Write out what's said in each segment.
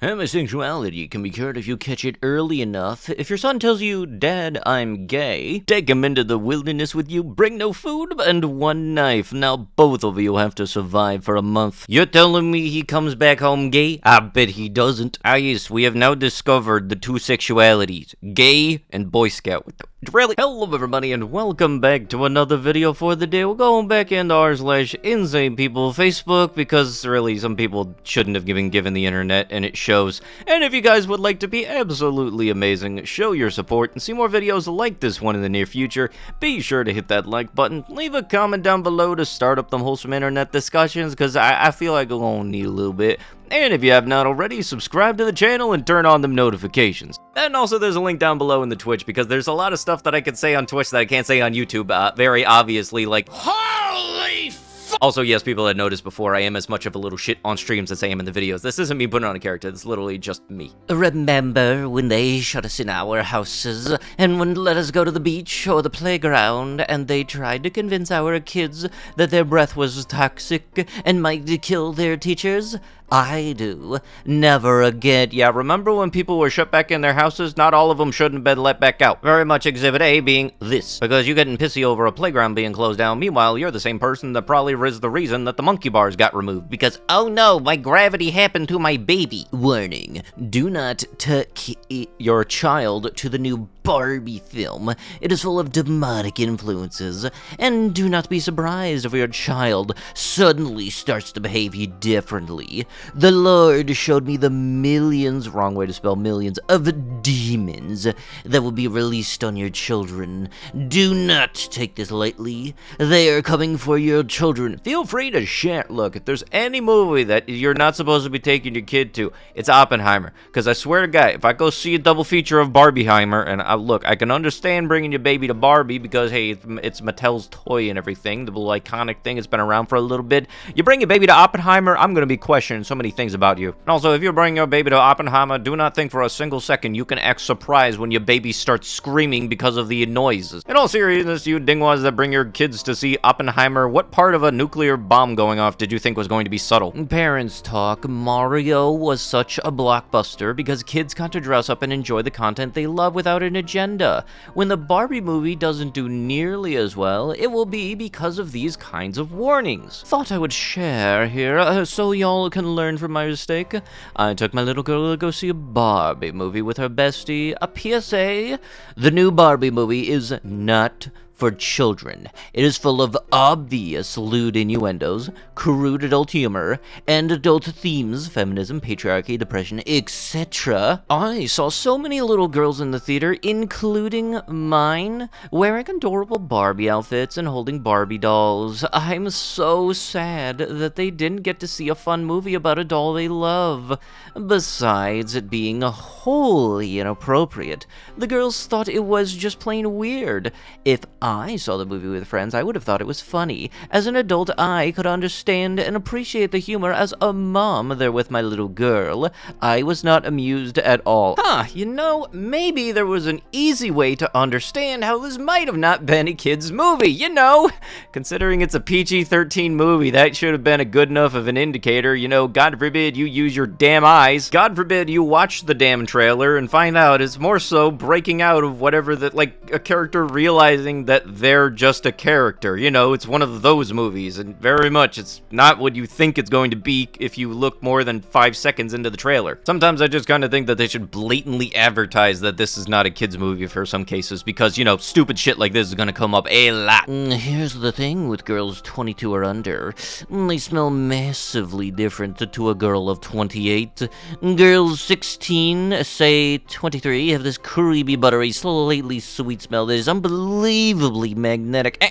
Homosexuality can be cured if you catch it early enough. If your son tells you, "Dad, I'm gay," take him into the wilderness with you, bring no food and one knife. Now both of you have to survive for a month. You're telling me he comes back home gay? I bet he doesn't. Ah yes, we have now discovered the two sexualities, gay and Boy Scout. Really? Hello everybody and welcome back to another video for the day. We're going back into r/insane people Facebook because really some people shouldn't have been given the internet and it shows. And if you guys would like to be absolutely amazing, show your support and see more videos like this one in the near future, be sure to hit that like button, leave a comment down below to start up them wholesome internet discussions because I feel like we're gonna need a little bit. And if you have not already, subscribe to the channel and turn on them notifications. And also there's a link down below in the Twitch because there's a lot of stuff that I can say on Twitch that I can't say on YouTube, very obviously, like holy f. Also, yes, people had noticed before, I am as much of a little shit on streams as I am in the videos. This isn't me putting on a character, it's literally just me. Remember when they shut us in our houses and wouldn't let us go to the beach or the playground, and they tried to convince our kids that their breath was toxic and might kill their teachers? I do. Never again. Yeah, remember when people were shut back in their houses? Not all of them shouldn't have been let back out. Very much Exhibit A being this. Because you getting pissy over a playground being closed down. Meanwhile, you're the same person that probably is the reason that the monkey bars got removed. Because, oh no, my gravity happened to my baby. Warning. Do not take your child to the new Barbie film. It is full of demonic influences. And do not be surprised if your child suddenly starts to behave differently. The Lord showed me the millions, wrong way to spell millions, of demons that will be released on your children. Do not take this lightly. They are coming for your children. Feel free to share. Look, if there's any movie that you're not supposed to be taking your kid to, it's Oppenheimer. Because I swear to God, if I go see a double feature of Barbieheimer, and look, I can understand bringing your baby to Barbie because, hey, it's Mattel's toy and everything, the little iconic thing, it's been around for a little bit. You bring your baby to Oppenheimer, I'm going to be questioning so many things about you. And also, if you bring your baby to Oppenheimer, do not think for a single second you can act surprised when your baby starts screaming because of the noises. In all seriousness, you dingwas that bring your kids to see Oppenheimer, what part of a nuclear bomb going off did you think was going to be subtle? Parents talk. Mario was such a blockbuster because kids got to dress up and enjoy the content they love without an agenda. When the Barbie movie doesn't do nearly as well, it will be because of these kinds of warnings. Thought I would share here so y'all can learn from my mistake. I took my little girl to go see a Barbie movie with her bestie. A PSA: the new Barbie movie is not for children. It is full of obvious lewd innuendos, crude adult humor, and adult themes, feminism, patriarchy, depression, etc. I saw so many little girls in the theater, including mine, wearing adorable Barbie outfits and holding Barbie dolls. I'm so sad that they didn't get to see a fun movie about a doll they love. Besides it being wholly inappropriate, the girls thought it was just plain weird. If I saw the movie with friends, I would have thought it was funny. As an adult, I could understand and appreciate the humor. As a mom there with my little girl, I was not amused at all. You know, maybe there was an easy way to understand how this might have not been a kid's movie, you know? Considering it's a PG-13 movie, that should have been a good enough of an indicator. You know, God forbid you use your damn eyes. God forbid you watch the damn trailer and find out it's more so breaking out of whatever that, like, a character realizing that they're just a character. You know, it's one of those movies, and very much it's not what you think it's going to be if you look more than 5 seconds into the trailer. Sometimes I just kind of think that they should blatantly advertise that this is not a kid's movie for some cases, because, you know, stupid shit like this is gonna come up a lot. Here's the thing with girls 22 or under. They smell massively different to a girl of 28. Girls 16, say 23, have this creamy, buttery, slightly sweet smell that is unbelievably magnetic.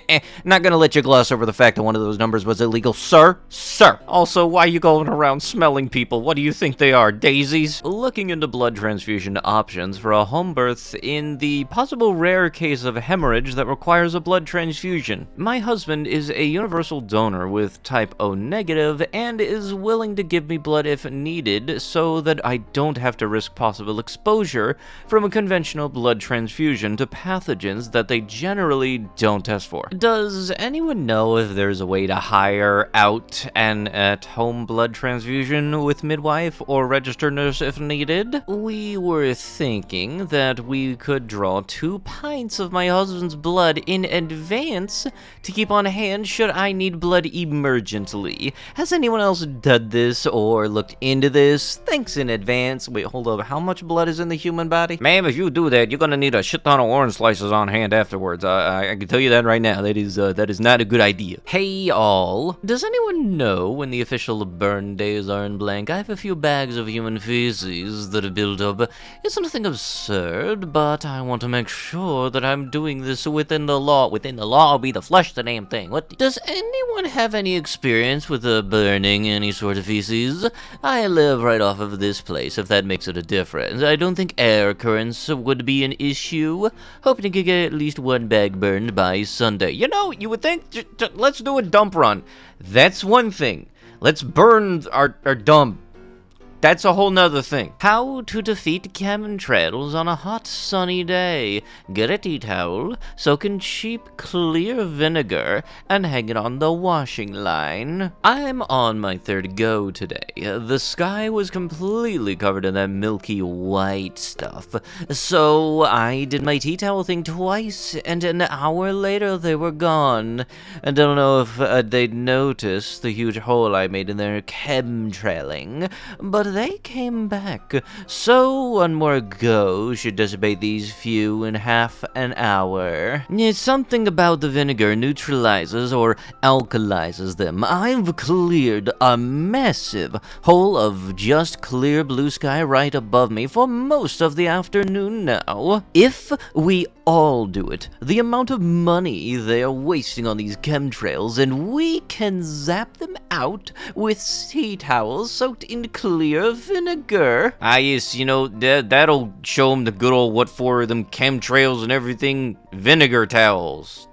Not gonna let you gloss over the fact that one of those numbers was illegal, sir. Also, why are you going around smelling people? What do you think they are, daisies? Looking into blood transfusion options for a home birth in the possible rare case of hemorrhage that requires a blood transfusion. My husband is a universal donor with type O negative and is willing to give me blood if needed so that I don't have to risk possible exposure from a conventional blood transfusion to pathogens that they generally really don't test for. Does anyone know if there's a way to hire out an at-home blood transfusion with midwife or registered nurse if needed? We were thinking that we could draw 2 pints of my husband's blood in advance to keep on hand should I need blood emergently. Has anyone else done this or looked into this? Thanks in advance. Wait, hold up. How much blood is in the human body? Ma'am, if you do that, you're gonna need a shit ton of orange slices on hand afterwards. I can tell you that right now. That is not a good idea. Hey, all. Does anyone know when the official burn days are in blank? I have a few bags of human feces that have built up. It's nothing absurd, but I want to make sure that I'm doing this within the law. Within the law, I'll be the flush the damn thing. What? Does anyone have any experience with burning any sort of feces? I live right off of this place, if that makes it a difference. I don't think air currents would be an issue. Hoping to get at least 1 bag burned by Sunday. You know, you would think, let's do a dump run. That's one thing. Let's burn our dump. That's a whole nother thing. How to defeat chemtrails on a hot, sunny day. Get a tea towel, soak in cheap, clear vinegar, and hang it on the washing line. I'm on my 3rd go today. The sky was completely covered in that milky white stuff. So I did my tea towel thing twice, and an hour later they were gone. I don't know if they'd noticed the huge hole I made in their chemtrailing, but they came back. So 1 more go should dissipate these few in half an hour. Something about the vinegar neutralizes or alkalizes them. I've cleared a massive hole of just clear blue sky right above me for most of the afternoon now. If we all do it, the amount of money they are wasting on these chemtrails, and we can zap them out with tea towels soaked in clear vinegar. Yes, you know, that'll show them the good old what for them chemtrails and everything, vinegar towels.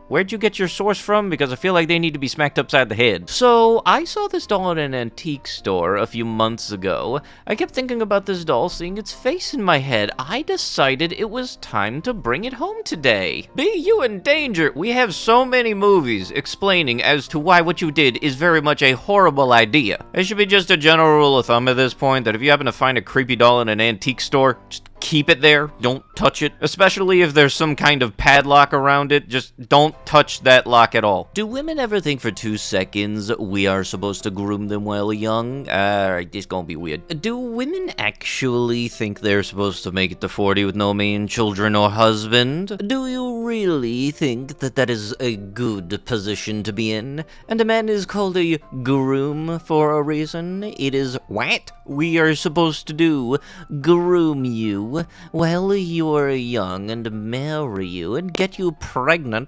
Where'd you get your source from? Because I feel like they need to be smacked upside the head. So, I saw this doll at an antique store a few months ago. I kept thinking about this doll, seeing its face in my head. I decided it was time to bring it home today. Be you in danger? We have so many movies explaining as to why what you did is very much a horrible idea. It should be just a general rule of thumb at this point that if you happen to find a creepy doll in an antique store, just keep it there. Don't touch it. Especially if there's some kind of padlock around it. Just don't touch that lock at all. Do women ever think for 2 seconds we are supposed to groom them while young? Alright, this gonna be weird. Do women actually think they're supposed to make it to 40 with no main children or husband? Do you really think that that is a good position to be in? And a man is called a groom for a reason? It is what we are supposed to do. Groom you while you're young and marry you and get you pregnant,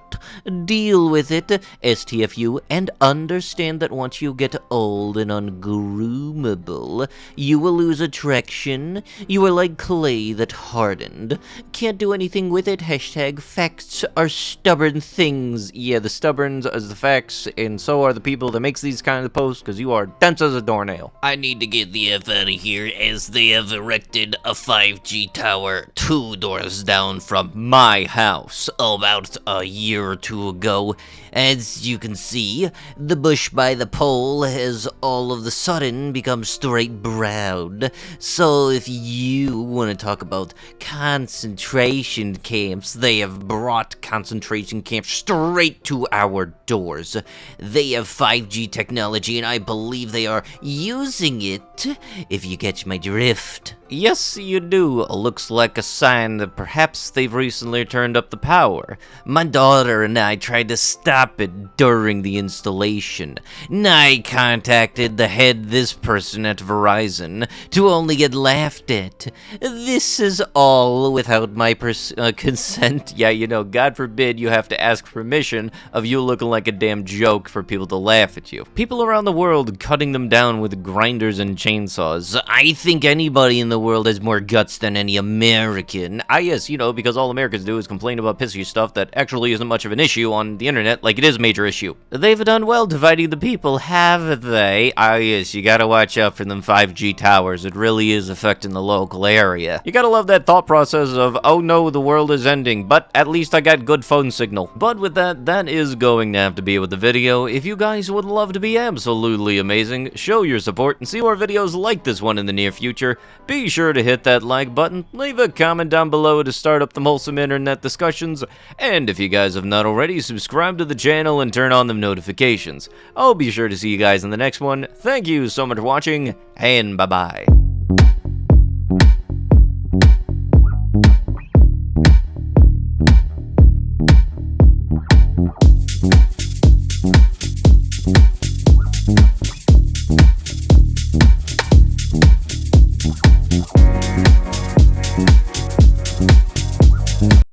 deal with it, STFU, and understand that once you get old and ungroomable, you will lose attraction. You are like clay that hardened. Can't do anything with it. Hashtag facts are stubborn things. Yeah, the stubborns are the facts, and so are the people that makes these kind of posts, because you are dense as a doornail. I need to get the F out of here, as they have erected a 5G tower 2 doors down from my house about a year or 2 ago. As you can see, the bush by the pole has all of the sudden become straight brown. So if you want to talk about concentration camps, they have brought concentration camps straight to our doors. They have 5G technology, and I believe they are using it, if you catch my drift. Yes, you do. Looks like a sign that perhaps they've recently turned up the power. My daughter and I tried to stop it during the installation. I contacted the head this person at Verizon to only get laughed at. This is all without my consent. Yeah, you know, God forbid you have to ask permission of you looking like a damn joke for people to laugh at you. People around the world cutting them down with grinders and chainsaws. I think anybody in the world has more guts than any American. Ah, yes, you know, because all Americans do is complain about pissy stuff that actually isn't much of an issue on the internet, like it is a major issue. They've done well dividing the people, have they? Ah, yes, you gotta watch out for them 5G towers. It really is affecting the local area. You gotta love that thought process of, oh no, the world is ending, but at least I got good phone signal. But with that, that is going to have to be with the video. If you guys would love to be absolutely amazing, show your support and see more videos like this one in the near future, be sure to hit that like button, leave a comment down below to start up the wholesome internet discussions, and if you guys have not already, subscribe to the channel and turn on the notifications. I'll be sure to see you guys in the next one. Thank you so much for watching, and bye-bye.